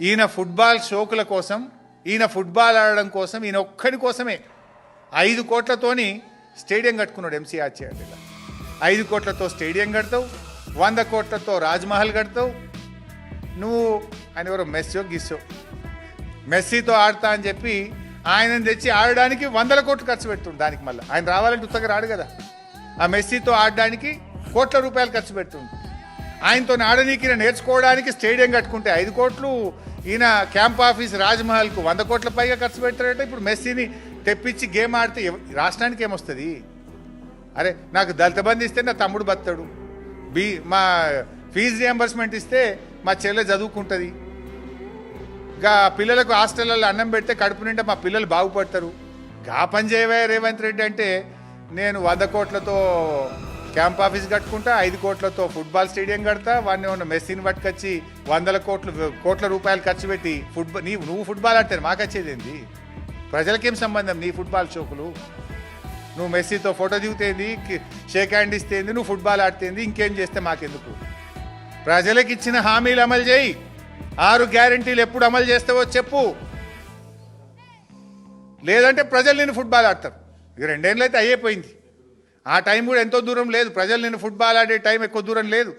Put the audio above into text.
ఈయన ఫుట్బాల్ షోకుల కోసం, ఈయన ఫుట్బాల్ ఆడడం కోసం, ఈయన ఒక్కడి కోసమే 5 కోట్లతోని స్టేడియం కట్టుకున్నాడు ఎంసీఆర్ చేయాలి. 5 కోట్లతో స్టేడియం కడతావు, 100 కోట్లతో రాజ్మహల్ కడతావు. నువ్వు ఆయన ఎవరో మెస్సీతో ఆడతా అని చెప్పి ఆయనను తెచ్చి ఆడడానికి 100 కోట్లు ఖర్చు పెడుతుంది. దానికి మళ్ళీ ఆయన రావాలంటే ఉత్తగా రాడు కదా. ఆ మెస్సీతో ఆడడానికి కోట్ల రూపాయలు ఖర్చు పెడుతుంది. ఆయనతో ఆడనీకి నేర్చుకోవడానికి స్టేడియం కట్టుకుంటే 5 కోట్లు, ఈయన క్యాంప్ ఆఫీస్ రాజ్మహల్కు 100 కోట్ల పైగా ఖర్చు పెడతాడట. ఇప్పుడు మెస్సీని తెప్పించి గేమ్ ఆడితే రాష్ట్రానికి ఏమొస్తుంది? అరే నాకు దళిత బంధు ఇస్తే నా తమ్ముడు బతాడు, మా ఫీజు రియంబర్స్మెంట్ ఇస్తే మా చెల్లె చదువుకుంటుంది, గా పిల్లలకు హాస్టల్లో అన్నం పెడితే కడుపు నిండా మా పిల్లలు బాగుపడతారు. గా పని చేయవే రేవంత్ రెడ్డి అంటే నేను 100 కోట్లతో క్యాంప్ ఆఫీస్ కట్టుకుంటా, 5 కోట్లతో ఫుట్బాల్ స్టేడియం కడతా, వాడిని ఉన్న మెస్సీని పట్టుకొచ్చి 100 కోట్ల రూపాయలు ఖర్చు పెట్టి నువ్వు ఫుట్బాల్ ఆడితే మాకొచ్చేది ఏంది? ప్రజలకేం సంబంధం నీ ఫుట్బాల్ షోకులు? నువ్వు మెస్సీతో ఫోటో దిగుతేంది, షేక్ హ్యాండ్ ఇస్తేంది, నువ్వు ఫుట్బాల్ ఆడితేంది, ఇంకేం చేస్తే మాకెందుకు? ప్రజలకు ఇచ్చిన హామీలు అమలు చేయి. 6 గ్యారంటీలు ఎప్పుడు అమలు చేస్తావో చెప్పు, లేదంటే ప్రజలు నేను ఫుట్బాల్ ఆడతారు. ఇక 2 ఏళ్ళు అయితే అయిపోయింది. ఆ టైం కూడా ఎంతో దూరం లేదు. ప్రజలు నేను ఫుట్బాల్ ఆడే టైం ఎక్కువ దూరం లేదు.